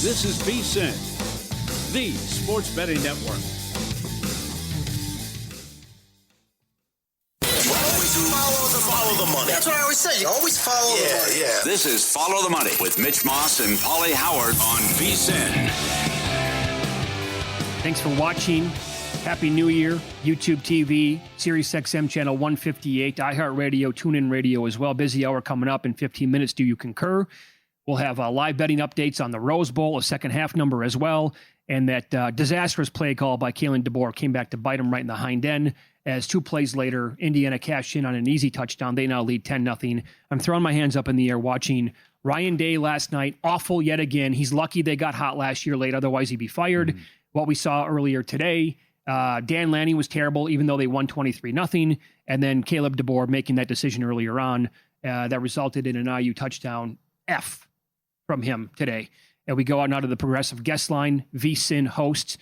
This is VSiN, the sports betting network. Follow the money. That's what I always say. You always follow the money. Yeah. This is Follow the Money with Mitch Moss and Pauly Howard on VSiN. Thanks for watching. Happy New Year. YouTube TV, Sirius XM channel 158, iHeartRadio, TuneIn Radio as well. Busy hour coming up in 15 minutes. Do you concur? We'll have live betting updates on the Rose Bowl, a second half number as well. And that disastrous play call by Kalen DeBoer came back to bite him right in the hind end. As 2 plays later, Indiana cashed in on an easy touchdown. They now lead 10-0. I'm throwing my hands up in the air watching Ryan Day last night. Awful yet again. He's lucky they got hot last year late. Otherwise, he'd be fired. What we saw earlier today, Dan Lanning was terrible, even though they won 23-0. And then Caleb DeBoer making that decision earlier on that resulted in an IU touchdown. F from him today. And we go out now to the Progressive Guest Line. VSiN host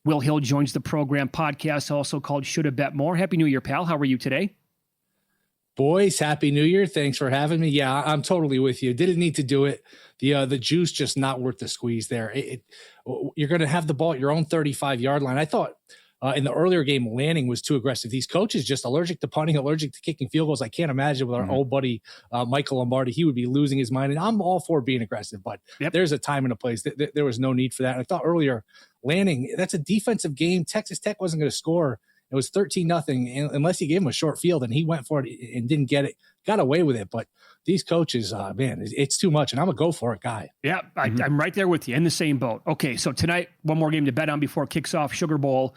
Will Hill joins the program. Podcast also called Shoulda Bet More. Happy New Year, pal. How are you today? Boys, Happy New Year. Thanks for having me. Yeah, I'm totally with you. Didn't need to do it. The juice just not worth the squeeze there. You're going to have the ball at your own 35-yard line. I thought in the earlier game, Lanning was too aggressive. These coaches just allergic to punting, allergic to kicking field goals. I can't imagine with our old buddy Michael Lombardi, he would be losing his mind. And I'm all for being aggressive, but there's a time and a place. There was no need for that. And I thought earlier, Lanning, that's a defensive game. Texas Tech wasn't going to score. It was 13-0 unless he gave him a short field, and he went for it and didn't get it, got away with it. But these coaches, man, it's too much, and I'm a go for it guy. Yeah, I'm right there with you in the same boat. Okay, so tonight, one more game to bet on before it kicks off, Sugar Bowl.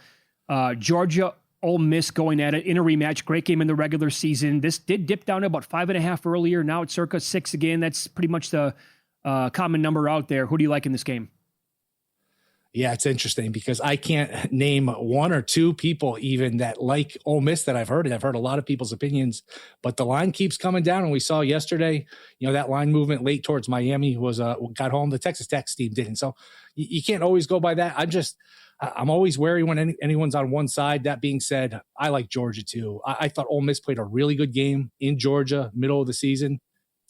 Georgia, Ole Miss going at it in a rematch. Great game in the regular season. This did dip down to about 5.5 earlier. Now it's circa 6 again. That's pretty much the common number out there. Who do you like in this game? Yeah, it's interesting because I can't name one or two people even that like Ole Miss that I've heard. I've heard a lot of people's opinions, but the line keeps coming down. And we saw yesterday, that line movement late towards Miami was got home. The Texas Tech team didn't. So you can't always go by that. I'm always wary when anyone's on one side. That being said, I like Georgia too. I thought Ole Miss played a really good game in Georgia, middle of the season,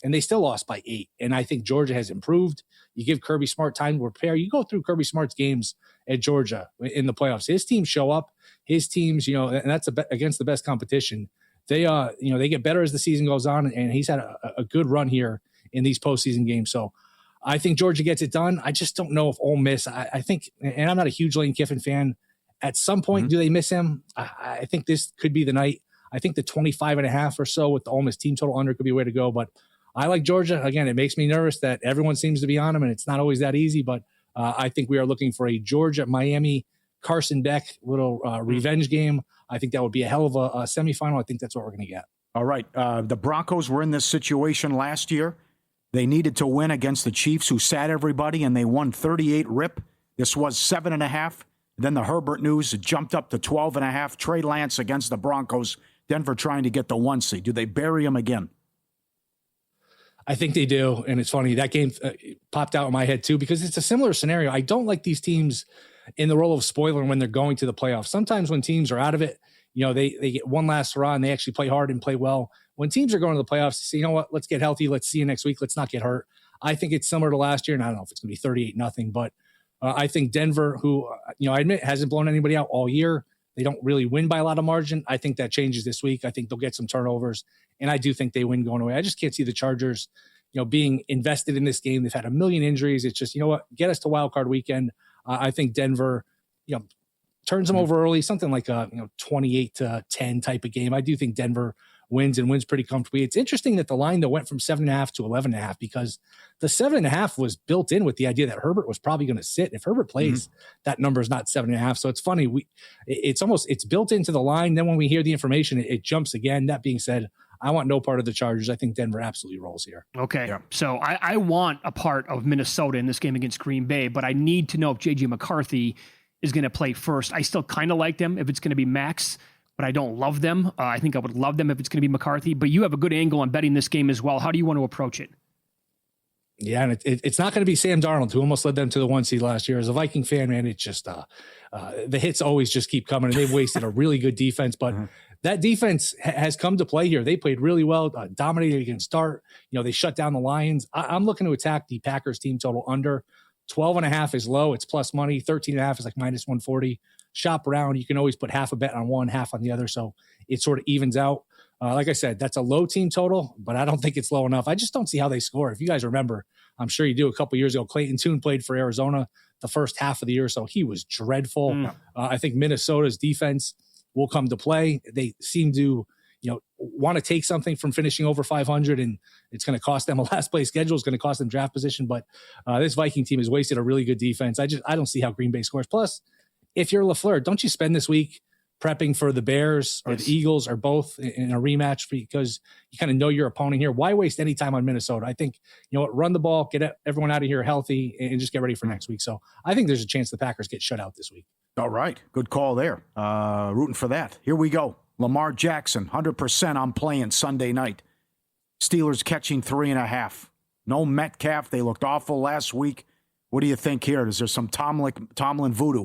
and they still lost by 8. And I think Georgia has improved. You give Kirby Smart time to prepare. You go through Kirby Smart's games at Georgia in the playoffs. His teams show up. His teams, and that's against the best competition. They, they get better as the season goes on, and he's had a good run here in these postseason games. So I think Georgia gets it done. I just don't know if Ole Miss, I think, and I'm not a huge Lane Kiffin fan. At some point, do they miss him? I think this could be the night. I think the 25.5 or so with the Ole Miss team total under could be a way to go, but I like Georgia. Again, it makes me nervous that everyone seems to be on them, and it's not always that easy. But I think we are looking for a Georgia-Miami Carson Beck little revenge game. I think that would be a hell of a semifinal. I think that's what we're going to get. All right. The Broncos were in this situation last year. They needed to win against the Chiefs, who sat everybody, and they won 38 rip. This was 7.5. Then the Herbert news jumped up to 12.5. Trey Lance against the Broncos. Denver trying to get the 1 seed. Do they bury him again? I think they do, and it's funny. That game popped out in my head, too, because it's a similar scenario. I don't like these teams in the role of spoiler when they're going to the playoffs. Sometimes when teams are out of it, they get one last hurrah, and they actually play hard and play well. When teams are going to the playoffs, they say, you know what, let's get healthy. Let's see you next week. Let's not get hurt. I think it's similar to last year, and I don't know if it's going to be 38-0, but I think Denver, who, I admit, hasn't blown anybody out all year. They don't really win by a lot of margin. I think that changes this week. I think they'll get some turnovers, and I do think they win going away. I just can't see the Chargers, being invested in this game. They've had a million injuries. It's just, get us to wild card weekend. I think Denver, turns them over early, something like a 28-10 type of game. I do think Denver wins and wins pretty comfortably. It's interesting that the line though went from 7.5 to 11.5 because the 7.5 was built in with the idea that Herbert was probably going to sit. If Herbert plays, that number is not 7.5. So it's funny. It's built into the line. Then when we hear the information, it jumps again. That being said, I want no part of the Chargers. I think Denver absolutely rolls here. Okay. Yeah. So I want a part of Minnesota in this game against Green Bay, but I need to know if J.J. McCarthy is going to play first. I still kind of like them if it's going to be Max, but I don't love them. I think I would love them if it's going to be McCarthy, but you have a good angle on betting this game as well. How do you want to approach it? Yeah, and it's not going to be Sam Darnold, who almost led them to the 1 seed last year. As a Viking fan, man, it's just the hits always just keep coming, and they've wasted a really good defense. But that defense has come to play here. They played really well, dominated against Dart. They shut down the Lions. I'm looking to attack the Packers team total under 12.5 is low. It's plus money. 13.5 is like minus 140. Shop around. You can always put half a bet on one, half on the other. So it sort of evens out. Like I said, that's a low team total, but I don't think it's low enough. I just don't see how they score. If you guys remember, I'm sure you do, a couple years ago, Clayton Tune played for Arizona the first half of the year, so he was dreadful. I think Minnesota's defense will come to play. They seem to, want to take something from finishing over 500, and it's going to cost them a last place schedule. It's going to cost them draft position, but this Viking team has wasted a really good defense. I don't see how Green Bay scores. Plus, if you're LaFleur, don't you spend this week prepping for the Bears or the Eagles or both in a rematch, because you kind of know your opponent here? Why waste any time on Minnesota? I think, run the ball, get everyone out of here healthy, and just get ready for next week. So I think there's a chance the Packers get shut out this week. All right. Good call there. Rooting for that. Here we go. Lamar Jackson, 100% I'm playing Sunday night. Steelers catching 3.5. No Metcalf. They looked awful last week. What do you think here? Is there some Tomlin voodoo?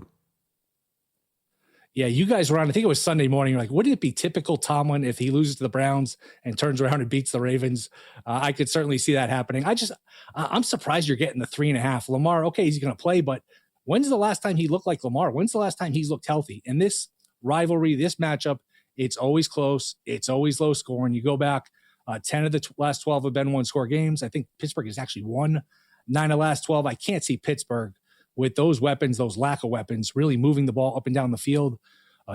Yeah, you guys were on, I think it was Sunday morning. You're like, wouldn't it be typical Tomlin if he loses to the Browns and turns around and beats the Ravens? I could certainly see that happening. I'm surprised you're getting the 3.5. Lamar, okay, he's going to play, but when's the last time he looked like Lamar? When's the last time he's looked healthy? And this rivalry, this matchup, it's always close. It's always low scoring. You go back, 10 of the last 12 have been one-score games. I think Pittsburgh has actually won 9 of the last 12. I can't see Pittsburgh with those weapons, those lack of weapons, really moving the ball up and down the field.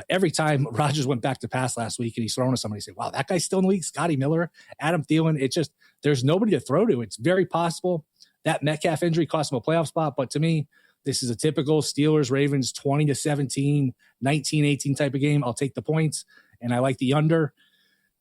Every time Rodgers went back to pass last week and he's thrown to somebody, say, wow, that guy's still in the league. Scotty Miller, Adam Thielen. It's just, there's nobody to throw to. It's very possible that Metcalf injury cost him a playoff spot. But to me, this is a typical Steelers, Ravens, 20-17, 19-18 type of game. I'll take the points, and I like the under.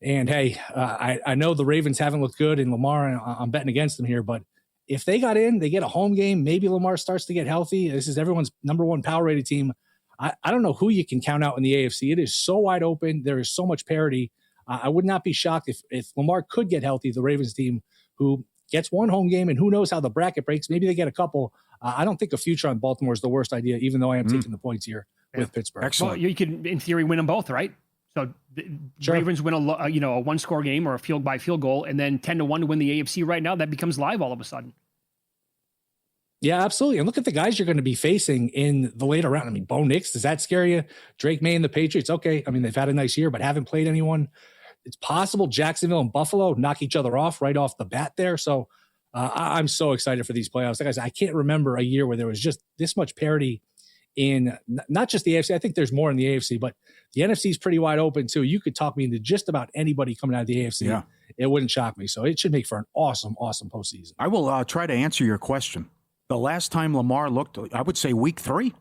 And hey, I know the Ravens haven't looked good, and Lamar, and I'm betting against them here, but if they got in, they get a home game, maybe Lamar starts to get healthy. This is everyone's number one power rated team. I don't know who you can count out in the AFC. It is so wide open. There is so much parity. I would not be shocked if Lamar could get healthy, the Ravens team, who gets one home game, and who knows how the bracket breaks. Maybe they get a couple. I don't think a future on Baltimore is the worst idea, even though I am taking the points here with Pittsburgh. Excellent. Well, you could, in theory, win them both, right? So the Ravens win a one-score game or a field goal, and then 10-1 to win the AFC right now. That becomes live all of a sudden. Yeah, absolutely. And look at the guys you're going to be facing in the later round. I mean, Bo Nix, does that scare you? Drake May and the Patriots, okay. I mean, they've had a nice year, but haven't played anyone. It's possible Jacksonville and Buffalo knock each other off right off the bat there. So I'm so excited for these playoffs. Like I said, I can't remember a year where there was just this much parity in not just the AFC. I think there's more in the AFC, but the NFC is pretty wide open too. You could talk me into just about anybody coming out of the AFC. Yeah. It wouldn't shock me. So it should make for an awesome, awesome postseason. I will try to answer your question. The last time Lamar looked, I would say week 3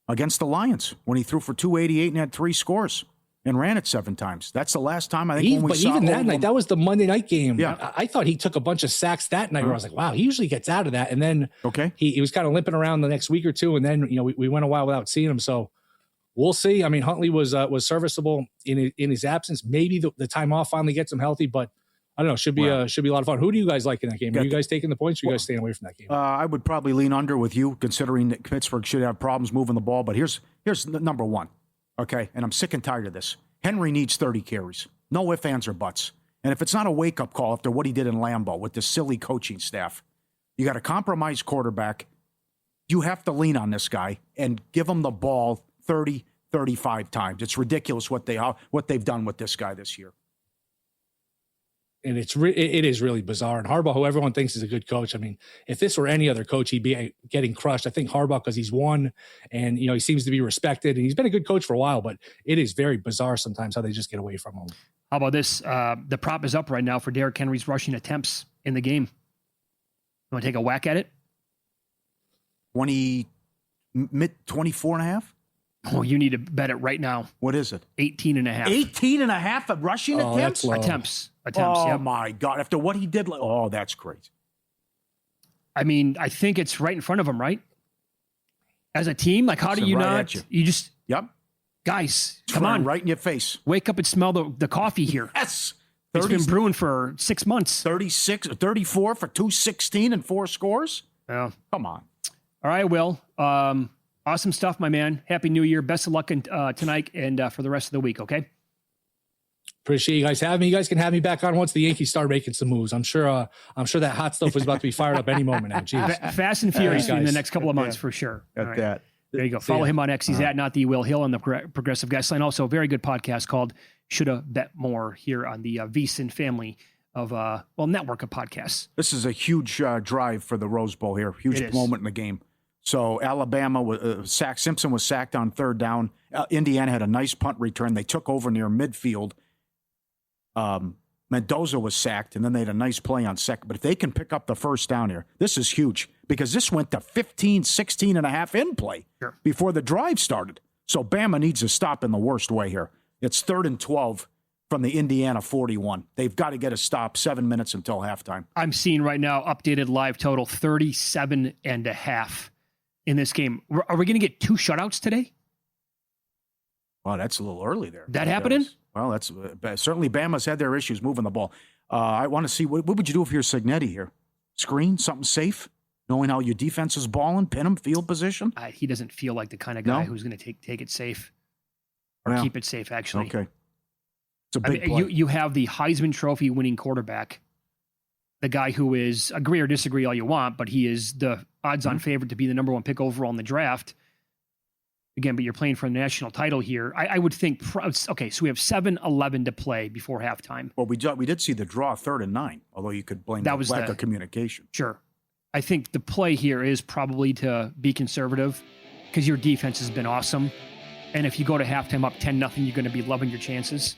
against the Lions, when he threw for 288 and had 3 scores and ran it 7 times. That's the last time I think when we saw. But even that night, that was the Monday night game. Yeah. I thought he took a bunch of sacks that night where I was like, wow, he usually gets out of that. And then he was kind of limping around the next week or two. And then, we went a while without seeing him. So we'll see. I mean, Huntley was serviceable in his absence. Maybe the time off finally gets him healthy, but I don't know. Should be a lot of fun. Who do you guys like in that game? Are you guys taking the points, or are you guys staying away from that game? I would probably lean under with you, considering that Pittsburgh should have problems moving the ball. But here's number one, okay? And I'm sick and tired of this. Henry needs 30 carries. No ifs, ands, or buts. And if it's not a wake-up call after what he did in Lambeau with this silly coaching staff, you got a compromised quarterback. You have to lean on this guy and give him the ball 30, 35 times. It's ridiculous what they've done with this guy this year. And it is really bizarre. And Harbaugh, who everyone thinks is a good coach, I mean, if this were any other coach, he'd be getting crushed. I think Harbaugh, because he's won and, he seems to be respected, and he's been a good coach for a while, but it is very bizarre sometimes how they just get away from him. How about this? The prop is up right now for Derrick Henry's rushing attempts in the game. You want to take a whack at it? 24.5? Oh, you need to bet it right now. What is it? 18.5. 18.5 of rushing attempts? Attempts. Oh, my God. After what he did. That's great. I mean, I think it's right in front of him, right? As a team, like, how do you not? You just. Yep. Guys, come on. Right in your face. Wake up and smell the coffee here. Yes. It's been brewing for 6 months. 36 or 34 for 216 and 4 scores? Yeah. Come on. All right, Will. Awesome stuff, my man. Happy New Year. Best of luck tonight and for the rest of the week, okay? Appreciate you guys having me. You guys can have me back on once the Yankees start making some moves. I'm sure that hot stuff was about to be fired up any moment now. Jeez. Fast and furious in the next couple of months for sure. At that. There you go. Follow him on X. He's at Not the Will Hill on the Progressive Guest Line. Also, a very good podcast called Shoulda Bet More here on the VSiN family of network of podcasts. This is a huge drive for the Rose Bowl here. Huge moment in the game. So Alabama was sacked. Simpson was sacked on third down. Indiana had a nice punt return. They took over near midfield. Mendoza was sacked, and then they had a nice play on second. But if they can pick up the first down here, this is huge because this went to 15, 16 and a half in play before the drive started. So Bama needs to stop in the worst way here. It's 3rd and 12 from the Indiana 41. They've got to get a stop 7 minutes until halftime. I'm seeing right now updated live total 37 and a half in this game. Are we going to get 2 shutouts today? Well, that's a little early there. That happening? Well, that's certainly Bama's had their issues moving the ball. I want to see, what would you do if you're Signetti here? Screen, something safe? Knowing how your defense is balling, pin him, field position? He doesn't feel like the kind of guy who's going to take it safe or keep it safe, actually. Okay. It's a big play. You have the Heisman Trophy winning quarterback, the guy who is, agree or disagree all you want, but he is the odds-on favorite to be the number 1 pick overall in the draft. Again, but you're playing for a national title here. I would think, okay, so we have 7-11 to play before halftime. Well, we did see the draw 3rd and 9, although you could blame the lack of communication. Sure. I think the play here is probably to be conservative because your defense has been awesome. And if you go to halftime up 10-0, you're going to be loving your chances.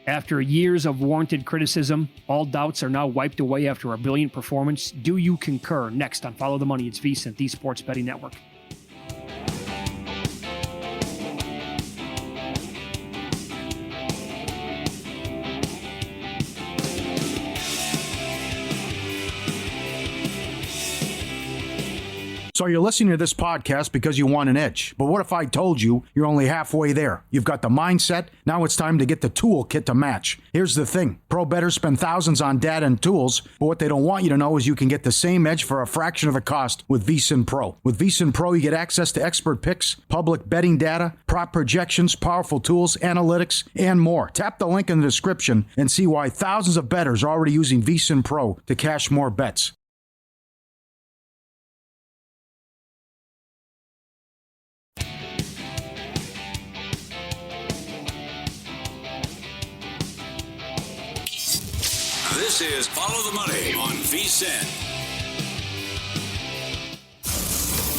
After years of warranted criticism, all doubts are now wiped away after a brilliant performance. Do you concur? Next on Follow the Money, it's VSiN, the Sports Betting Network. So you're listening to this podcast because you want an edge. But what if I told you you're only halfway there? You've got the mindset. Now it's time to get the toolkit to match. Here's the thing. Pro bettors spend thousands on data and tools, but what they don't want you to know is you can get the same edge for a fraction of the cost with VSiN Pro. With VSiN Pro, you get access to expert picks, public betting data, prop projections, powerful tools, analytics, and more. Tap the link in the description and see why thousands of bettors are already using VSiN Pro to cash more bets. This is Follow the Money on VSiN.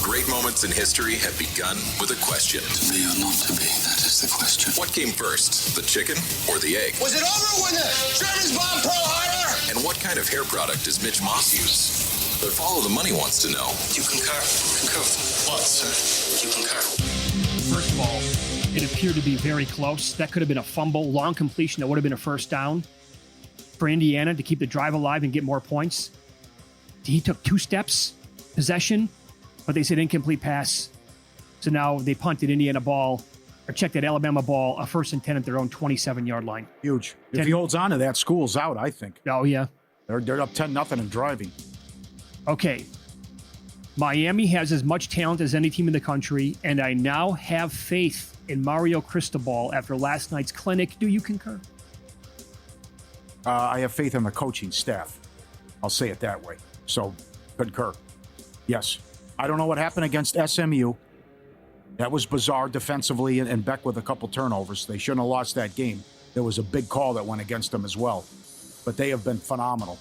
Great moments in history have begun with a question. To be or not to be, that is the question. What came first, the chicken or the egg? Was it over when the Germans bombed Pearl Harbor? And what kind of hair product does Mitch Moss use? But Follow the Money wants to know. You concur. Concur. What, sir? You concur. First of all, it appeared to be very close. That could have been a fumble, long completion that would have been a first down for Indiana to keep the drive alive and get more points. He took 2 steps, possession, but they said incomplete pass. So now they punted Indiana ball, or checked that Alabama ball, a 1st and 10 at their own 27-yard line. Huge. If he holds on to that, school's out, I think. Oh, yeah. They're up 10-0 and driving. Okay. Miami has as much talent as any team in the country, and I now have faith in Mario Cristobal after last night's clinic. Do you concur? I have faith in the coaching staff. I'll say it that way. So, concur. Yes. I don't know what happened against SMU. That was bizarre defensively, and Beck with a couple turnovers. They shouldn't have lost that game. There was a big call that went against them as well. But they have been phenomenal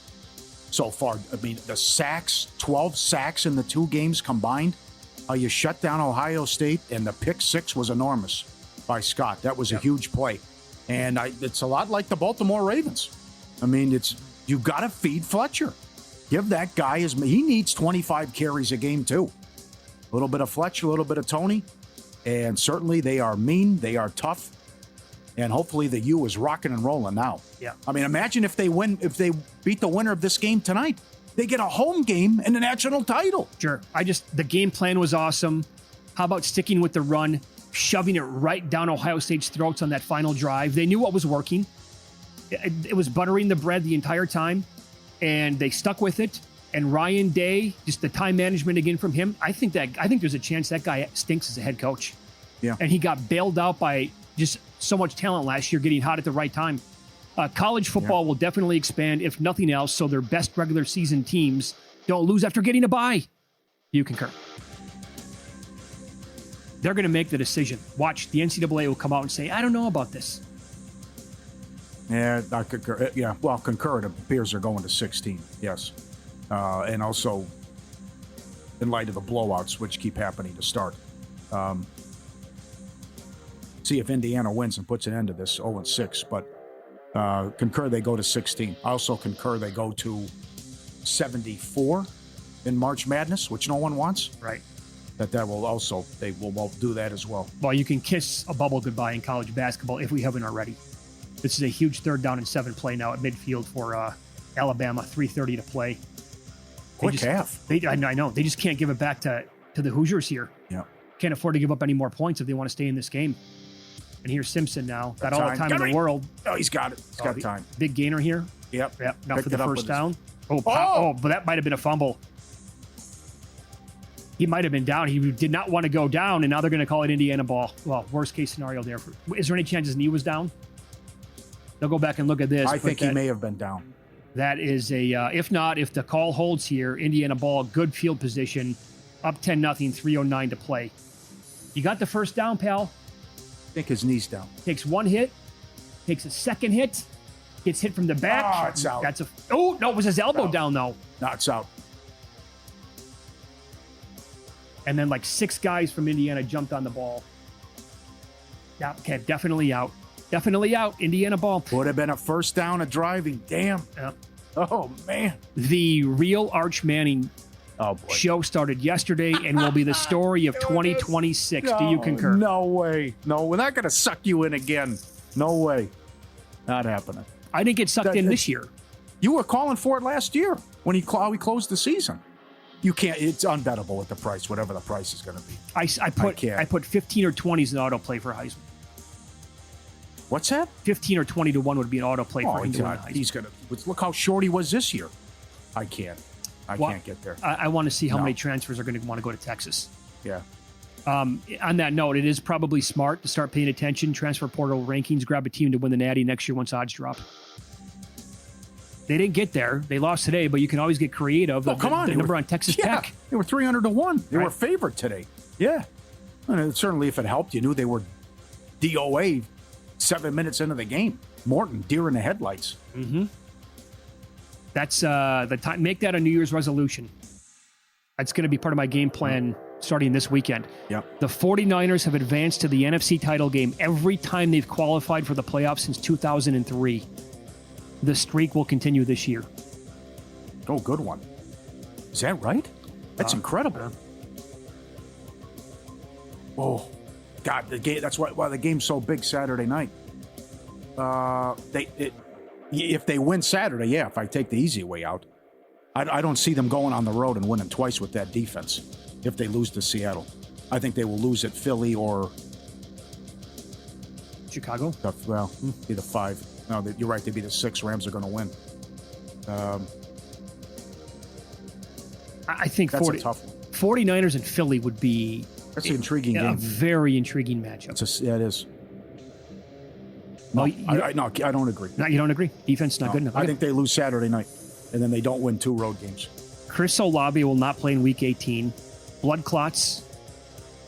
so far. I mean, the sacks, 12 sacks in the 2 games combined. How you shut down Ohio State, and the pick 6 was enormous by Scott. That was a huge play. And it's a lot like the Baltimore Ravens. I mean, you got to feed Fletcher. Give that guy he needs 25 carries a game too. A little bit of Fletcher, a little bit of Tony, and certainly they are mean, they are tough, and hopefully the U is rocking and rolling now. Yeah. I mean, imagine if they beat the winner of this game tonight. They get a home game and a national title. Sure. The game plan was awesome. How about sticking with the run, shoving it right down Ohio State's throats on that final drive? They knew what was working. It was buttering the bread the entire time, and they stuck with it. And Ryan Day, just the time management again from him. I think there's a chance that guy stinks as a head coach. Yeah. And he got bailed out by just so much talent last year, getting hot at the right time. College football will definitely expand, if nothing else, so their best regular season teams don't lose after getting a bye. You concur. They're going to make the decision. Watch, the NCAA will come out and say, I don't know about this. Yeah, I concur. Yeah, well, concur. It appears they're going to 16. Yes, and also in light of the blowouts, which keep happening to start. See if Indiana wins and puts an end to this 0-6. But concur they go to 16. I also concur they go to 74 in March Madness, which no one wants. Right. That will also, they will do that as well. Well, you can kiss a bubble goodbye in college basketball if we haven't already. This is a huge 3rd down and 7 play now at midfield for Alabama, 3:30 to play. Quick half. I know. They just can't give it back to the Hoosiers here. Yeah. Can't afford to give up any more points if they want to stay in this game. And here's Simpson now. Got all the time in the world. Oh, he's got it. He's got time. Big gainer here. Yep. Now Picked for the first down. Oh, but that might have been a fumble. He might have been down. He did not want to go down, and now they're going to call it Indiana ball. Well, worst case scenario there. Is there any chance his knee was down? They'll go back and look at this. I think he may have been down. That is if not, if the call holds here, Indiana ball, good field position, up 10-0, 3:09 to play. You got the first down, pal. I think his knee's down. Takes one hit, takes a second hit, gets hit from the back. Oh, it's out. No, it was his elbow down, though. No, it's out. And then like 6 guys from Indiana jumped on the ball. Yeah, okay, definitely out. Definitely out. Indiana ball. Would have been a first down of driving. Damn. Yep. Oh, man. The real Arch Manning show started yesterday and will be the story of 2026. Do you concur? No way. No, we're not going to suck you in again. No way. Not happening. I didn't get sucked in this year. You were calling for it last year when he closed the season. You can't. It's unbettable at the price, whatever the price is going to be. I put 15 or 20s in autoplay for Heisman. What's that? 15 or 20 to 1 would be an autoplay for him to win Heisman. He's going to look how short he was this year. I can't get there. I want to see how many transfers are going to want to go to Texas. Yeah. On that note, it is probably smart to start paying attention. Transfer portal rankings, grab a team to win the Natty next year once odds drop. They didn't get there. They lost today, but you can always get creative. Oh, come on. The number on Texas Tech. They were 300 to 1. They Right. were favored today. Yeah. And certainly if it helped, you knew they were DOA 7 minutes into the game. Morton, deer in the headlights. Mm-hmm. That's the time. Make that a New Year's resolution. That's going to be part of my game plan starting this weekend. Yep. The 49ers have advanced to the NFC title game every time they've qualified for the playoffs since 2003. The streak will continue this year. Oh, good one. Is that right? That's incredible. Oh, God, the game. That's why the game's so big Saturday night. If they win Saturday, yeah. If I take the easy way out, I don't see them going on the road and winning twice with that defense. If they lose to Seattle, I think they will lose at Philly or Chicago. Be the 5. No, you're right. They'd be the 6. Rams are going to win. I think that's a tough one. 49ers and Philly would be That's an intriguing game. A very intriguing matchup. It is. No, I don't agree. No, you don't agree? Defense not good enough. I think they lose Saturday night, and then they don't win 2 road games. Chris Olave will not play in Week 18. Blood clots.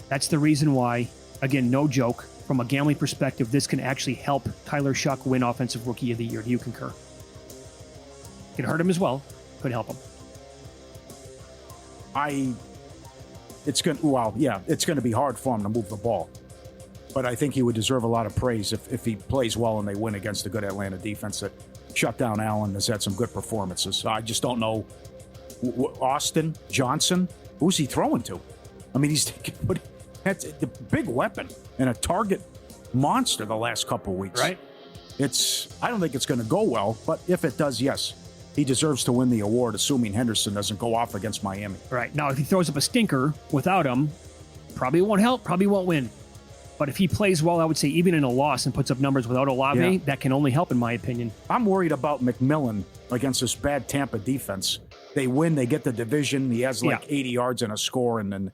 That's the reason why. Again, no joke. From a gambling perspective, this can actually help Tyler Shuck win Offensive Rookie of the Year. Do you concur? Could hurt him as well. Could help him. It's going to be hard for him to move the ball. But I think he would deserve a lot of praise if he plays well and they win against a good Atlanta defense that shut down Allen, has had some good performances. I just don't know. Austin, Johnson, who's he throwing to? I mean, that's the big weapon and a target monster the last couple of weeks. Right. I don't think it's going to go well, but if it does, yes. He deserves to win the award, assuming Henderson doesn't go off against Miami. Right. Now, if he throws up a stinker without him, probably won't help, probably won't win. But if he plays well, I would say even in a loss and puts up numbers without Olave, that can only help in my opinion. I'm worried about McMillan against this bad Tampa defense. They win, they get the division. He has 80 yards and a score, and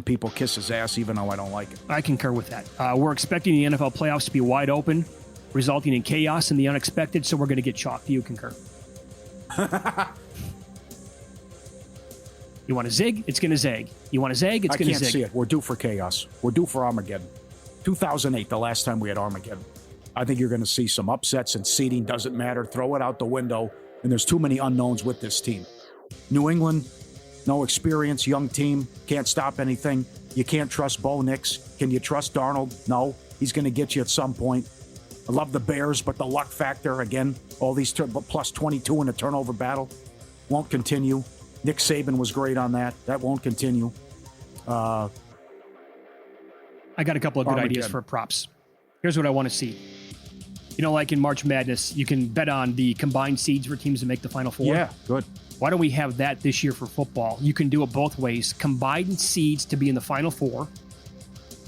people kiss his ass, even though I don't like it. I concur with that. We're expecting the NFL playoffs to be wide open. resulting in chaos and the unexpected. So we're going to get chalk. Do you concur? You want to zig? It's going to zag. You want to zag? It's going to zig. I can't see it. We're due for chaos. We're due for Armageddon. 2008, the last time we had Armageddon. I think you're going to see some upsets, and seeding doesn't matter. Throw it out the window, and there's too many unknowns with this team. New England, no experience, young team, can't stop anything. You can't trust Bo Nix. Can you trust Darnold? No. He's going to get you at some point. I love the Bears, but the luck factor, again, all these plus 22 in a turnover battle won't continue. Nick Saban was great on that. That won't continue. I got a couple of good ideas for props. Here's what I want to see. You know, like in March Madness, you can bet on the combined seeds for teams to make the Final Four. Yeah, good. Why don't we have that this year for football? You can do it both ways. Combined seeds to be in the Final Four.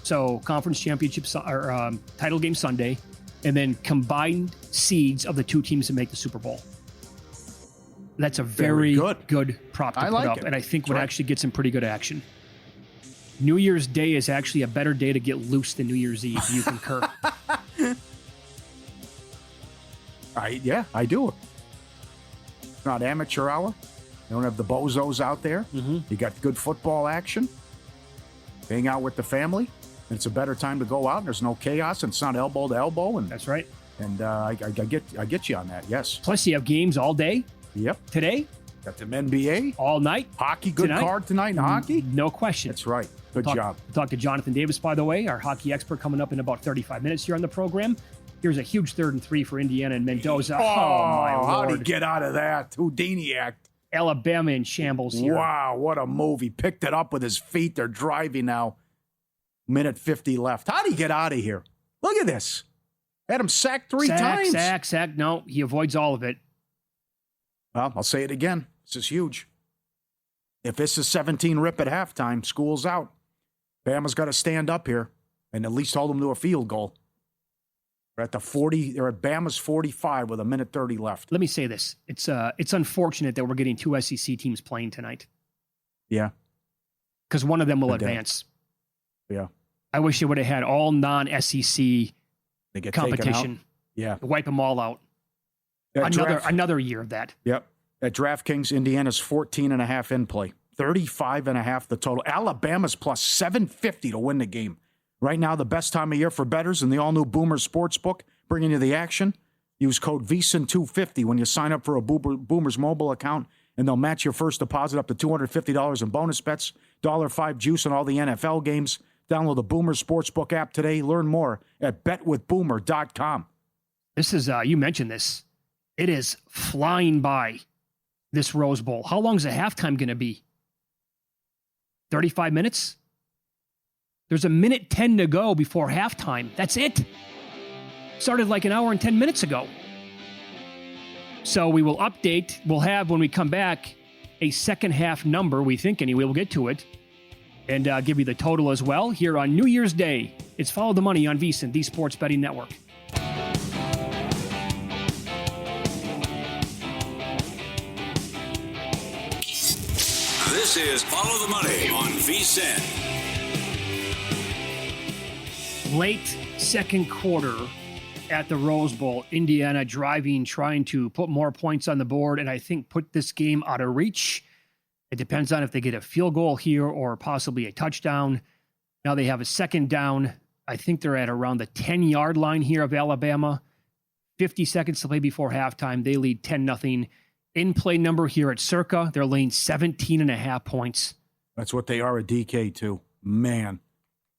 So conference championship or title game Sunday. And then combined seeds of the two teams that make the Super Bowl. That's a very good prop to put up. And I think would actually get some pretty good action. New Year's Day is actually a better day to get loose than New Year's Eve. You concur? Yeah, I do. It's not amateur hour. You don't have the bozos out there. Mm-hmm. You got good football action. Hang out with the family. And it's a better time to go out. And there's no chaos. And it's not elbow to elbow. And that's right. And I get you on that. Yes. Plus, you have games all day. Yep. Today. Got the NBA. All night. Hockey. Good card tonight in hockey. No question. That's right. Good job. Talk to Jonathan Davis, by the way, our hockey expert, coming up in about 35 minutes here on the program. Here's a huge 3rd and 3 for Indiana and Mendoza. Oh my Lord. How'd he get out of that? Houdini act. Alabama in shambles here. Wow, what a move. He picked it up with his feet. They're driving now. Minute 50 left. How'd he get out of here? Look at this. Had him sacked three times. Sack. No, he avoids all of it. Well, I'll say it again. This is huge. If this is 17 rip at halftime, school's out. Bama's got to stand up here and at least hold them to a field goal. They're at the 40. They're at Bama's 45 with a minute 30 left. Let me say this: it's unfortunate that we're getting two SEC teams playing tonight. Yeah, because one of them will advance. Yeah, I wish they would have had all non-SEC competition. Yeah, wipe them all out. Another year of that. Yep. At DraftKings, Indiana's 14.5 in play. 35.5 the total. Alabama's plus 750 to win the game. Right now, the best time of year for bettors in the all-new Boomer Sportsbook, bringing you the action. Use code VSiN250 when you sign up for a Boomer's mobile account, and they'll match your first deposit up to $250 in bonus bets. $5 juice on all the NFL games. Download the Boomer Sportsbook app today. Learn more at betwithboomer.com. This is, you mentioned this. It is flying by, this Rose Bowl. How long is the halftime going to be? 35 minutes? There's a minute 10 to go before halftime. That's it. Started like an hour and 10 minutes ago. So we will update. We'll have, when we come back, a second half number, we think anyway. We'll get to it. And give you the total as well here on New Year's Day. It's Follow the Money on VSiN, the Sports Betting Network. This is Follow the Money on VSiN. Late second quarter at the Rose Bowl, Indiana driving, trying to put more points on the board, and I think put this game out of reach. It depends on if they get a field goal here or possibly a touchdown. Now they have a second down. I think they're at around the 10-yard line here of Alabama. 50 seconds to play before halftime. They lead 10-0. In-play number here at Circa, they're laying 17.5 points. That's what they are at DK, too. Man,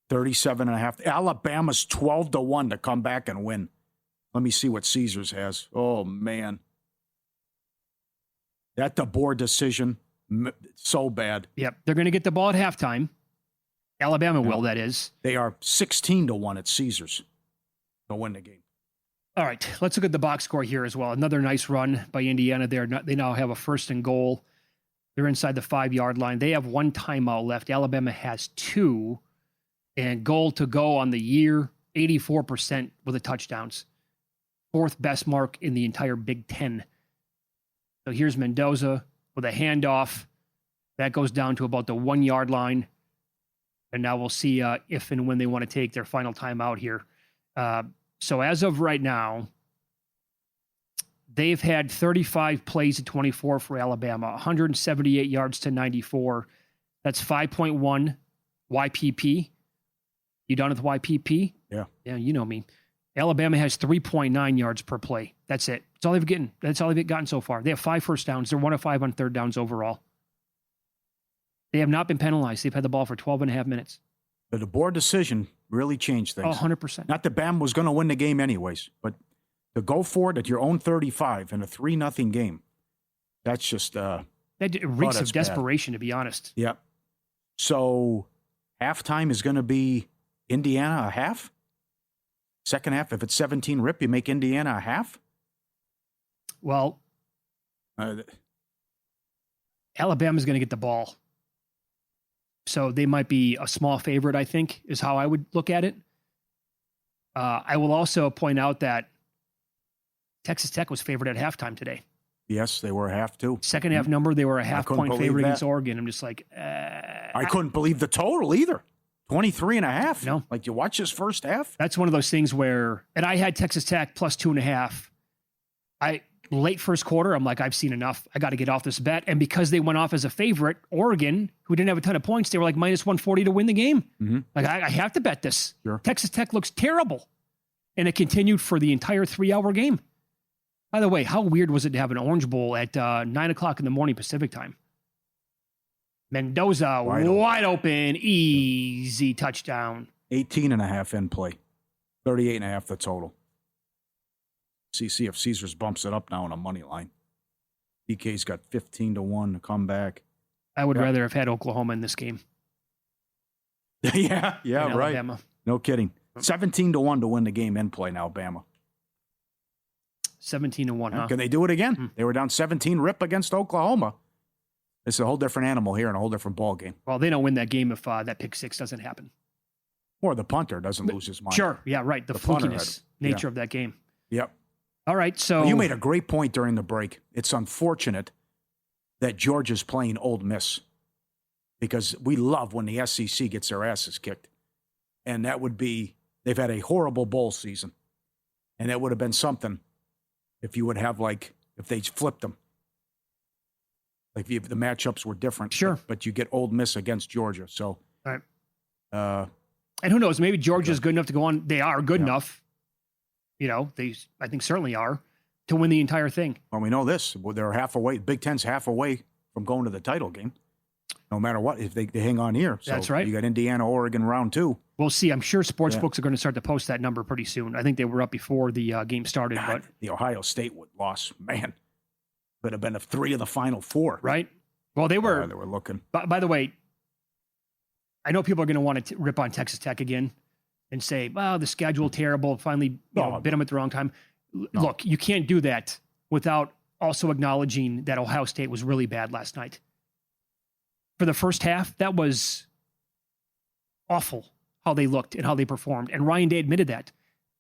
37.5. Alabama's 12-1 to come back and win. Let me see what Caesars has. Oh, man. That the board decision, so bad. Yep, they're going to get the ball at halftime. Alabama will, that is. They are 16-1 at Caesars to win the game. All right, let's look at the box score here as well. Another nice run by Indiana there. They now have a 1st and goal. They're inside the 5-yard line. They have 1 timeout left. Alabama has 2. And goal to go on the year, 84% with the touchdowns. 4th best mark in the entire Big Ten. So here's Mendoza with a handoff. That goes down to about the 1-yard line. And now we'll see if and when they want to take their final timeout here. So as of right now, they've had 35 plays to 24 for Alabama, 178 yards to 94. That's 5.1 YPP. You done with YPP? Yeah. Yeah, you know me. Alabama has 3.9 yards per play. That's it. That's all they've getting. That's all they've gotten so far. They have 5 first downs. They're 1 of 5 on third downs overall. They have not been penalized. They've had the ball for 12 and a half minutes. But the board decision really changed things. 100%. Not that Bama was going to win the game anyways, but to go for it at your own 35 in a 3-0 game, that's just That reeks of bad. desperation, to be honest. Yep. So halftime is going to be Indiana a half? Second half, if it's 17 rip, you make Indiana a half? Well, Alabama's going to get the ball. So they might be a small favorite, I think, is how I would look at it. I will also point out that Texas Tech was favored at halftime today. Yes, they were a half too. Second half number, they were a half-point favorite that. against Oregon. I'm just like, I couldn't believe the total either. 23 and a half. No. Like, you watch this first half? That's one of those things where, and I had Texas Tech plus 2.5. Late first quarter, I'm like, I've seen enough. I got to get off this bet. And because they went off as a favorite, Oregon, who didn't have a ton of points, they were like minus 140 to win the game. Mm-hmm. Like, I have to bet this. Sure. Texas Tech looks terrible. And it continued for the entire 3-hour game. By the way, how weird was it to have an Orange Bowl at 9 o'clock in the morning Pacific time? Mendoza, wide open, easy touchdown. 18 and a half in play. 38 and a half the total. See if Caesars bumps it up now on a money line. DK's got 15-1 to come back. I would rather have had Oklahoma in this game. yeah, right. Alabama. No kidding. 17-1 to win the game in play now, Bama. 17-1, huh? Can they do it again? They were down 17 rip against Oklahoma. It's a whole different animal here and a whole different ball game. Well, they don't win that game if that pick six doesn't happen. Or the punter doesn't lose his mind. Sure, yeah, right. The flukiness nature of that game. Yep. All right, so You made a great point during the break. It's unfortunate that Georgia's playing Ole Miss because we love when the SEC gets their asses kicked. And that would be, they've had a horrible bowl season. And that would have been something if you would have, like, if they flipped them. Like, if the matchups were different. Sure. But you get Ole Miss against Georgia. So, all right. And who knows? Maybe Georgia's good enough to go on. They are good enough. You know, I think certainly are to win the entire thing. Well, we know this. Well, they're half away. Big Ten's half away from going to the title game. No matter what, if they hang on here. So that's right. You got Indiana, Oregon, round 2. We'll see. I'm sure sports books are going to start to post that number pretty soon. I think they were up before the game started. God, but the Ohio State loss, man, could have been 3 of the final 4. Right? Well, they were. They were looking. By the way, I know people are going to want to rip on Texas Tech again and say, well, the schedule terrible. Finally, bit them at the wrong time. Look, you can't do that without also acknowledging that Ohio State was really bad last night. For the first half, that was awful how they looked and how they performed. And Ryan Day admitted that.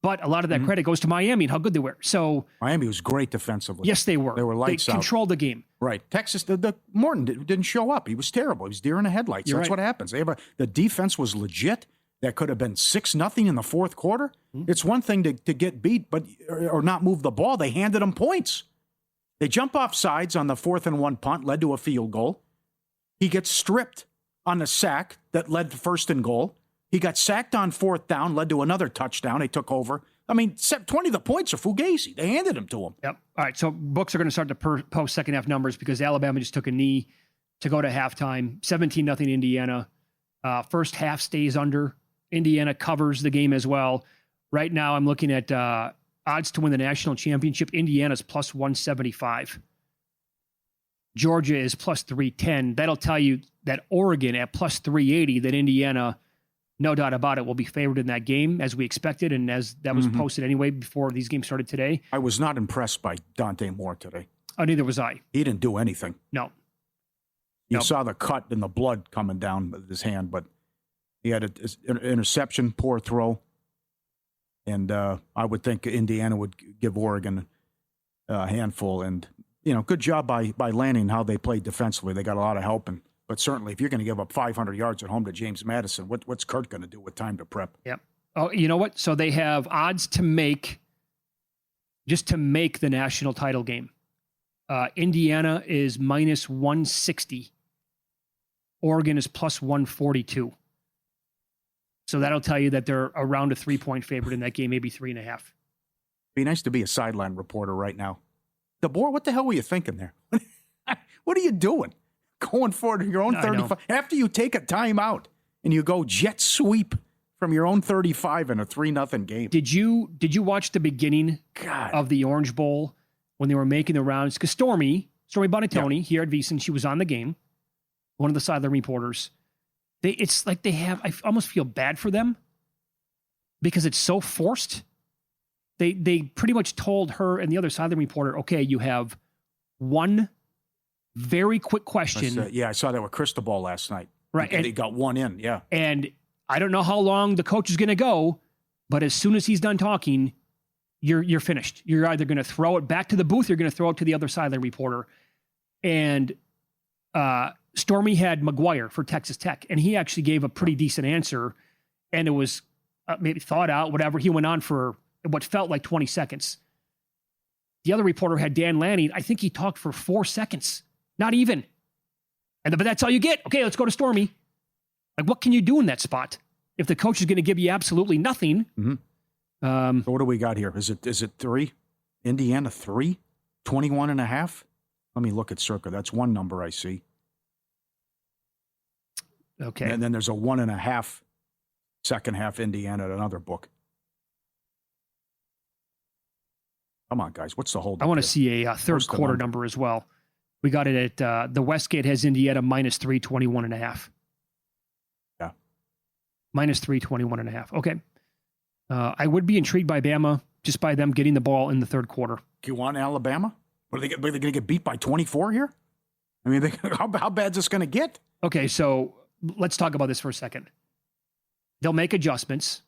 But a lot of that credit goes to Miami and how good they were. So Miami was great defensively. Yes, they were. They were lights out. They controlled the game. Right. Texas, the Morton didn't show up. He was terrible. He was deer in the headlights. That's what happens. The defense was legit. That could have been 6-0 in the fourth quarter. It's one thing to get beat, or not move the ball. They handed them points. They jump off sides on the 4th and 1 punt, led to a field goal. He gets stripped on the sack that led to 1st and goal. He got sacked on 4th down, led to another touchdown. They took over. I mean, 20 of the points are Fugazi. They handed them to him. Yep. All right, so books are going to start to post second half numbers because Alabama just took a knee to go to halftime. 17-0 Indiana. First half stays under. Indiana covers the game as well. Right now, I'm looking at odds to win the national championship. Indiana's plus 175. Georgia is plus 310. That'll tell you that Oregon at plus 380, that Indiana, no doubt about it, will be favored in that game as we expected and as that was posted anyway before these games started today. I was not impressed by Dante Moore today. Oh, neither was I. He didn't do anything. No. You saw the cut and the blood coming down with his hand, but he had an interception, poor throw. And I would think Indiana would give Oregon a handful. And, good job by Lanning, how they played defensively. They got a lot of help. But certainly, if you're going to give up 500 yards at home to James Madison, what's Kurt going to do with time to prep? Yep. Oh, you know what? So they have odds to make the national title game. Indiana is minus 160. Oregon is plus 142. So that'll tell you that they're around a 3-point favorite in that game, maybe 3.5. Be nice to be a sideline reporter right now. DeBoer, what the hell were you thinking there? What are you doing? Going for your own 35 after you take a timeout and you go jet sweep from your own 35 in a 3-0 game. Did you watch the beginning of the Orange Bowl when they were making the rounds? Because Stormy Bonatoni here at VSiN, she was on the game, one of the sideline reporters. It's like I almost feel bad for them because it's so forced. They pretty much told her and the other sideline reporter, okay, you have one very quick question. I saw that with Cristobal last night. Right. And he got one in, yeah. And I don't know how long the coach is going to go, but as soon as he's done talking, you're finished. You're either going to throw it back to the booth, or you're going to throw it to the other sideline reporter. And Stormy had McGuire for Texas Tech, and he actually gave a pretty decent answer, and it was maybe thought out, whatever. He went on for what felt like 20 seconds. The other reporter had Dan Lanning. I think he talked for 4 seconds. Not even. But that's all you get. Okay, let's go to Stormy. Like, what can you do in that spot if the coach is going to give you absolutely nothing? Mm-hmm. So what do we got here? Is it 3? Indiana 3? 21.5? Let me look at Circa. That's one number I see. Okay. And then there's a 1.5 second half Indiana at another book. Come on, guys. What's the hold? I want to see a third quarter number as well. We got it at the Westgate has Indiana minus 3, 21.5. Yeah. Minus 3, 21.5. Okay. I would be intrigued by Bama just by them getting the ball in the third quarter. Do you want Alabama? Are they going to get beat by 24 here? I mean, how bad is this going to get? Okay, so let's talk about this for a second. They'll make adjustments.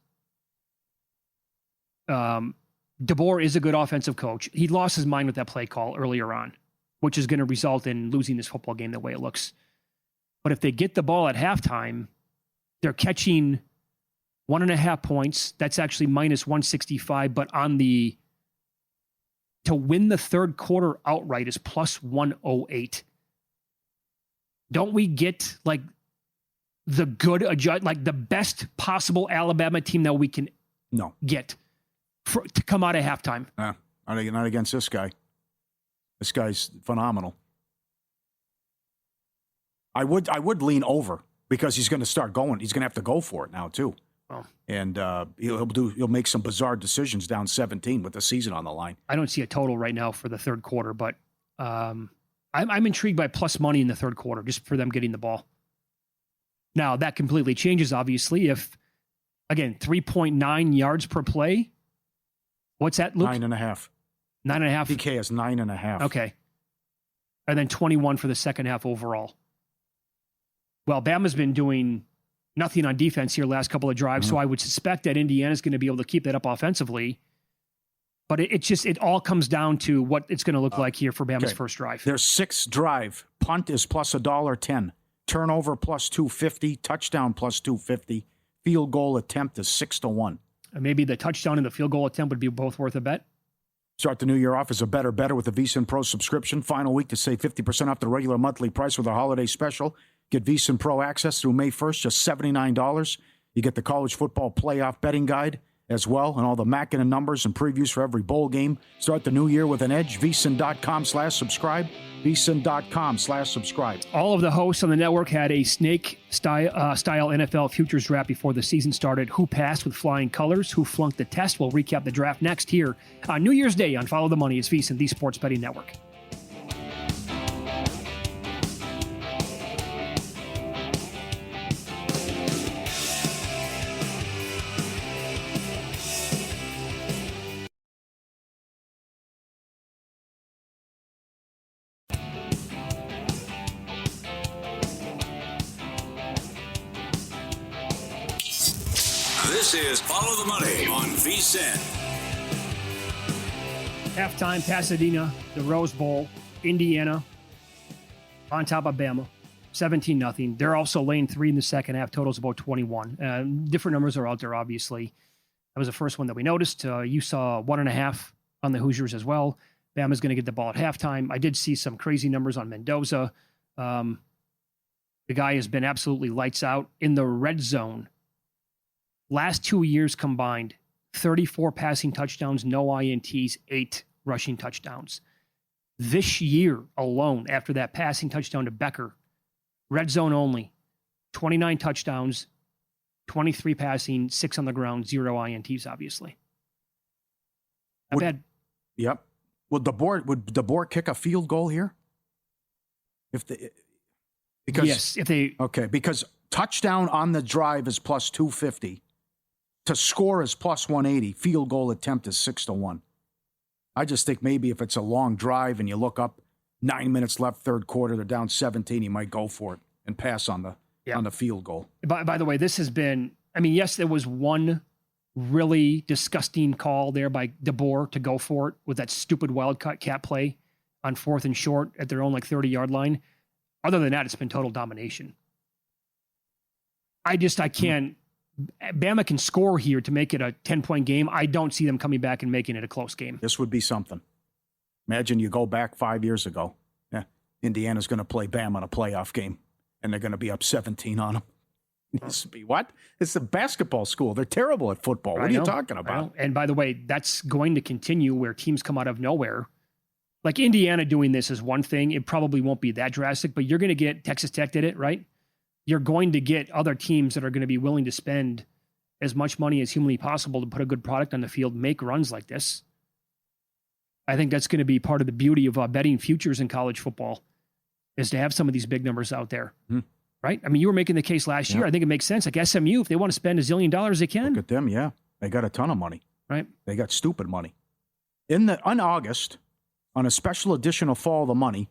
DeBoer is a good offensive coach. He lost his mind with that play call earlier on, which is going to result in losing this football game the way it looks. But if they get the ball at halftime, they're catching 1.5 points. That's actually minus 165, but to win the third quarter outright is plus 108. Don't we get like the the best possible Alabama team that we can get to come out of halftime? Not against this guy. This guy's phenomenal. I would lean over because he's going to start going. He's going to have to go for it now too. Oh. And he'll make some bizarre decisions down 17 with the season on the line. I don't see a total right now for the third quarter, but I'm intrigued by plus money in the third quarter just for them getting the ball. Now that completely changes, obviously, if again 3.9 yards per play. What's that, Luke? 9.5. 9.5. DK has 9.5. Okay, and then 21 for the second half overall. Well, Bama's been doing nothing on defense here last couple of drives, so I would suspect that Indiana's going to be able to keep that up offensively. But it all comes down to what it's going to look like here for Bama's first drive. Their sixth drive. Punt is plus $1.10. Turnover plus 250. Touchdown plus 250. Field goal attempt is 6-1. And maybe the touchdown and the field goal attempt would be both worth a bet. Start the new year off as a better with the VSiN Pro subscription. Final week to save 50% off the regular monthly price with our holiday special. Get VSiN Pro access through May 1st, just $79. You get the college football playoff betting guide as well, and all the Mackin numbers and previews for every bowl game. Start the new year with an edge. VSiN.com/subscribe. VSiN.com/subscribe. All of the hosts on the network had a snake style NFL futures draft before the season started. Who passed with flying colors? Who flunked the test? We'll recap the draft next here on New Year's Day on Follow the Money. It's VSiN, the Sports Betting Network. This is Follow the Money on VSiN. Halftime, Pasadena, the Rose Bowl, Indiana, on top of Bama, 17-0. They're also laying 3 in the second half. Total's about 21. Different numbers are out there, obviously. That was the first one that we noticed. You saw 1.5 on the Hoosiers as well. Bama's going to get the ball at halftime. I did see some crazy numbers on Mendoza. The guy has been absolutely lights out in the red zone. Last 2 years combined, 34 passing touchdowns, no INTs, 8 rushing touchdowns. This year alone, after that passing touchdown to Becker, red zone only, 29 touchdowns, 23 passing, 6 on the ground, 0 INTs, obviously. Not bad. Yep. Would DeBoer kick a field goal here? Because touchdown on the drive is plus 250. To score is plus 180. Field goal attempt is 6-1. I just think maybe if it's a long drive and you look up 9 minutes left, third quarter, they're down 17, he might go for it and pass on the field goal. By the way, this has been, yes, there was one really disgusting call there by DeBoer to go for it with that stupid wildcat play on 4th and short at their own 30-yard line. Other than that, it's been total domination. I can't. Bama can score here to make it a 10-point game. I don't see them coming back and making it a close game. This would be something. Imagine you go back 5 years ago. Yeah, Indiana's going to play Bama in a playoff game, and they're going to be up 17 on them. This would be what? It's a basketball school. They're terrible at football. What are you talking about? And by the way, that's going to continue where teams come out of nowhere. Like Indiana doing this is one thing. It probably won't be that drastic, but you're going to get Texas Tech did it, right? You're going to get other teams that are going to be willing to spend as much money as humanly possible to put a good product on the field, make runs like this. I think that's going to be part of the beauty of betting futures in college football is to have some of these big numbers out there, right? You were making the case last year. I think it makes sense. Like SMU, if they want to spend $1 zillion, they can. Look at them, yeah. They got a ton of money. Right. They got stupid money. In August, on a special edition of Follow the Money,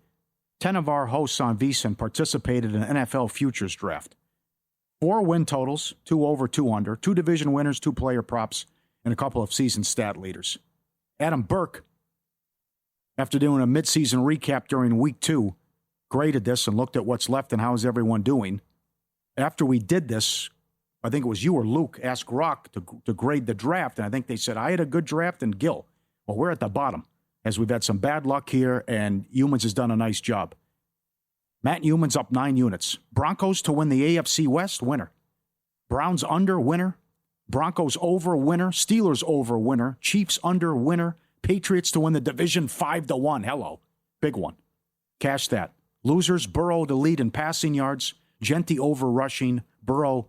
10 of our hosts on VSiN participated in an NFL futures draft. 4 win totals, 2 over, 2 under, 2 division winners, 2 player props, and a couple of season stat leaders. Adam Burke, after doing a midseason recap during week 2, graded this and looked at what's left and how's everyone doing. After we did this, I think it was you or Luke asked Rock to grade the draft, and I think they said I had a good draft and Gil. Well, we're at the bottom, as we've had some bad luck here, and Humans has done a nice job. Matt Humans up 9 units. Broncos to win the AFC West, winner. Browns under, winner. Broncos over, winner. Steelers over, winner. Chiefs under, winner. Patriots to win the division 5-1. Hello. Big one. Cash that. Losers, Burrow to lead in passing yards. Genty over rushing. Burrow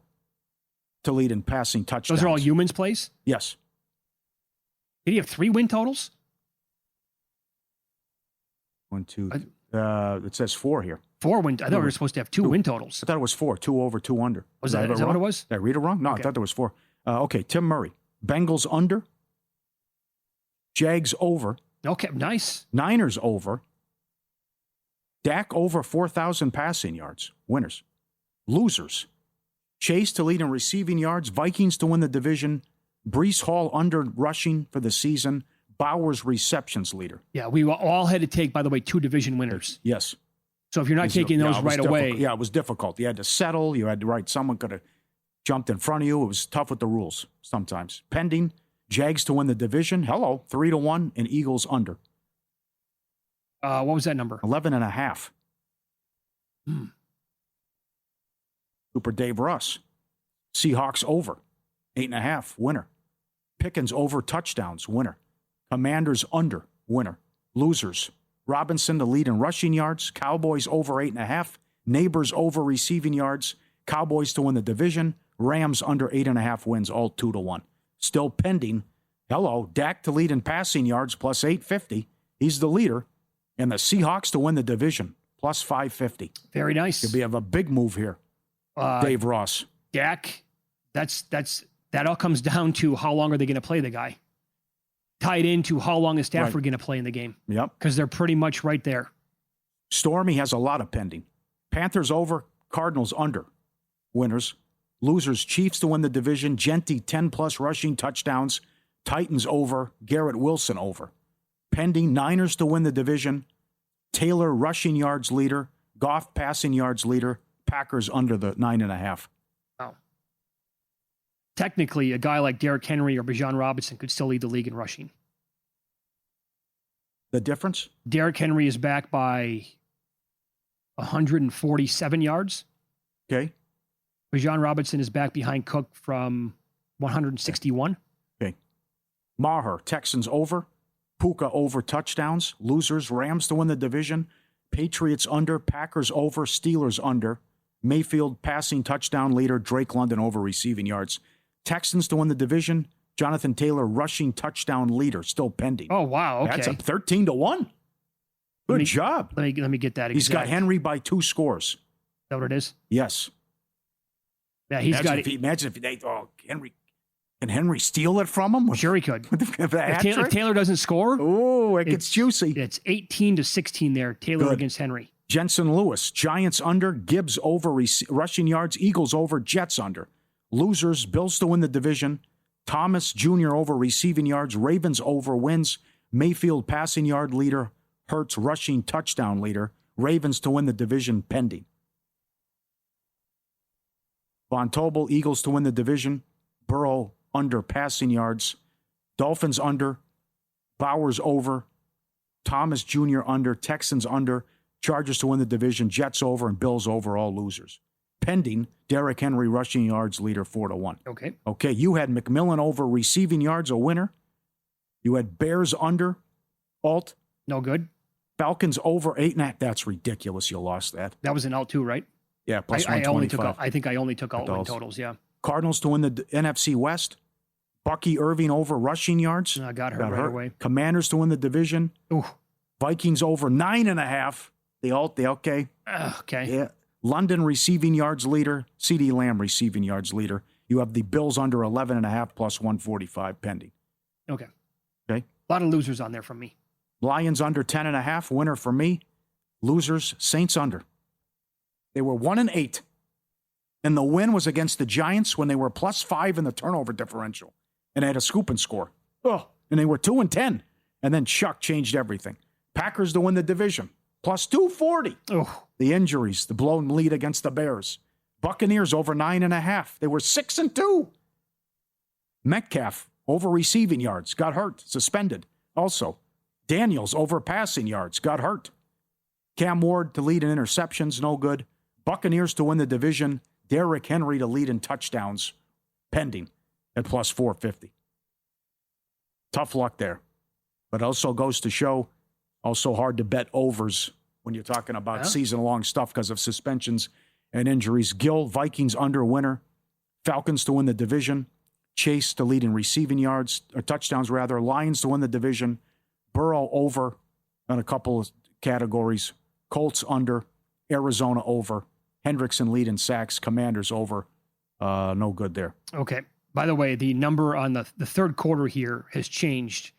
to lead in passing touchdowns. Those are all Humans plays? Yes. Did he have 3 win totals? 1, 2. It says 4 here. 4 win. I thought we were supposed to have 2 win totals. I thought it was 4. 2 over, 2 under. Is that what it was? Did I read it wrong? No, okay. I thought there was 4. Okay, Tim Murray. Bengals under. Jags over. Okay, nice. Niners over. Dak over 4,000 passing yards. Winners. Losers. Chase to lead in receiving yards. Vikings to win the division. Breece Hall under rushing for the season. Bowers receptions leader. Yeah, we all had to take, by the way, 2 division winners. Yes. So if you're not taking those right away. Yeah, it was difficult. You had to settle. You had to write. Someone could have jumped in front of you. It was tough with the rules sometimes. Pending. Jags to win the division. Hello. 3-1. And Eagles under. What was that number? 11.5. Super Dave Russ. Seahawks over. 8.5. Winner. Pickens over touchdowns. Winner. Commanders under. Winner. Losers. Robinson to lead in rushing yards. Cowboys over 8.5. Neighbors over receiving yards. Cowboys to win the division. Rams under 8.5 wins, all 2-1. Still pending. Hello. Dak to lead in passing yards, plus 850. He's the leader. And the Seahawks to win the division, plus 550. Very nice. Could be have a big move here. Dave Ross. Dak, that all comes down to how long are they going to play the guy. Tied into how long is Stafford going to play in the game. Yep. Because they're pretty much right there. Stormy has a lot of pending. Panthers over, Cardinals under. Winners. Losers, Chiefs to win the division. Genty, 10-plus rushing touchdowns. Titans over, Garrett Wilson over. Pending, Niners to win the division. Taylor, rushing yards leader. Goff, passing yards leader. Packers under the 9.5. Wow. technically a guy like Derrick Henry or Bijan Robinson could still lead the league in rushing. The difference? Derrick Henry is back by 147 yards. Okay. Bijan Robinson is back behind Cook from 161. Okay. Maher, Texans over. Puka over touchdowns. Losers, Rams to win the division. Patriots under. Packers over. Steelers under. Mayfield passing touchdown leader. Drake London over receiving yards. Texans to win the division. Jonathan Taylor rushing touchdown leader. Still pending. Oh, wow. Okay. That's a 13-1. Good job. Let me get that. He's got Henry by 2 scores. Is that what it is? Yes. Yeah, he's got it. Imagine if they, Henry, can Henry steal it from him? Sure he could. If Taylor doesn't score, it gets juicy. It's 18-16 there. Taylor Good. against Henry. Jensen Lewis, Giants under, Gibbs over rushing yards, Eagles over, Jets under. Losers, Bills to win the division, Thomas Jr. over receiving yards, Ravens over wins, Mayfield passing yard leader, Hurts rushing touchdown leader, Ravens to win the division pending. Von Tobel, Eagles to win the division, Burrow under passing yards, Dolphins under, Bowers over, Thomas Jr. under, Texans under, Chargers to win the division, Jets over, and Bills over, all losers. Pending, Derrick Henry rushing yards leader 4-1. Okay, you had McMillan over receiving yards, a winner. You had Bears under, alt. No good. Falcons over 8.5. That's ridiculous. You lost that. That was an alt too, right? Yeah, plus I 125. I think I only took alt win totals, yeah. Cardinals to win the NFC West. Bucky Irving over rushing yards. Got hurt right away. Commanders to win the division. Ooh. Vikings over 9.5. Okay. Okay. Yeah. London receiving yards leader. CeeDee Lamb receiving yards leader. You have the Bills under 11.5 plus 145 pending. Okay. Okay. A lot of losers on there from me. Lions under 10.5. Winner for me. Losers, Saints under. They were 1-8. And the win was against the Giants when they were +5 in the turnover differential. And they had a scoop and score. Oh. And they were 2-10. And then Chuck changed everything. Packers to win the division. +240. Oh. The injuries, the blown lead against the Bears. Buccaneers over 9.5. They were 6-2. Metcalf over receiving yards. Got hurt. Suspended. Also, Daniels over passing yards. Got hurt. Cam Ward to lead in interceptions. No good. Buccaneers to win the division. Derrick Henry to lead in touchdowns. Pending at +450. Tough luck there. But also goes to show, also hard to bet overs when you're talking about season-long stuff because of suspensions and injuries. Gill, Vikings under winner. Falcons to win the division. Chase to lead in receiving yards, or touchdowns rather. Lions to win the division. Burrow over on a couple of categories. Colts under. Arizona over. Hendrickson lead in sacks. Commanders over. No good there. Okay. By the way, the number on the third quarter here has changed.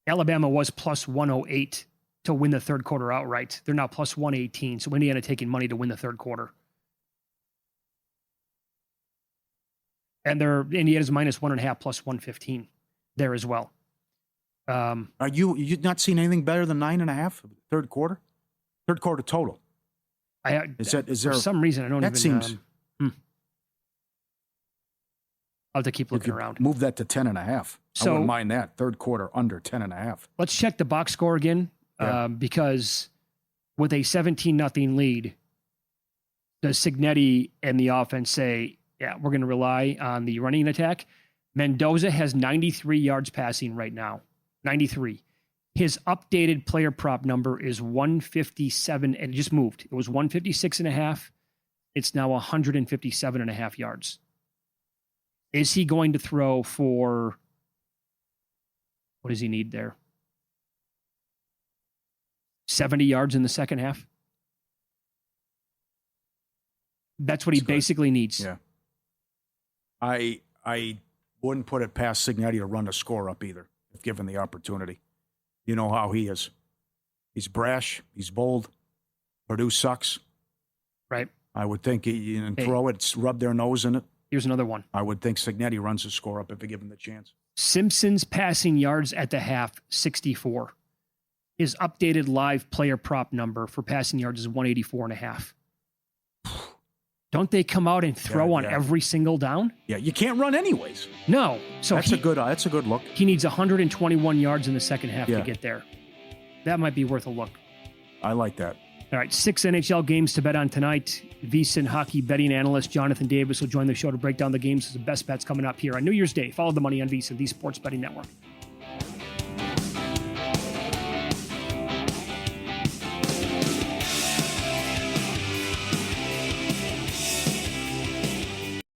Alabama was +108 to win the third quarter outright. They're now +118. So Indiana taking money to win the third quarter. And Indiana's -1.5 +115 there as well. Are you not seeing anything better than 9.5 third quarter? Third quarter total. Is there for some reason I don't that even seems I'll have to keep looking around. Move that to 10.5. So, I wouldn't mind that. Third quarter under 10.5. Let's check the box score again. Because with a 17-0 lead, does Cignetti and the offense say, yeah, we're going to rely on the running attack? Mendoza has 93 yards passing right now. 93. His updated player prop number is 157, and it just moved. It was 156.5. It's now 157.5 yards. Is he going to throw for, what does he need there? 70 yards in the second half? That's what he basically needs. Yeah. I wouldn't put it past Cignetti to run the score up either, if given the opportunity. You know how he is. He's brash. He's bold. Purdue sucks. Right. I would think throw it, rub their nose in it. Here's another one. I would think Cignetti runs the score up if they give him the chance. Simpson's passing yards at the half, 64. His updated live player prop number for passing yards is 184.5. Don't they come out and throw on every single down? Yeah, you can't run anyways. No. So that's a good look. He needs 121 yards in the second half to get there. That might be worth a look. I like that. All right, 6 NHL games to bet on tonight. VSiN hockey betting analyst Jonathan Davis will join the show to break down the games. The best bets coming up here on New Year's Day. Follow the money on VSiN, the Sports Betting Network.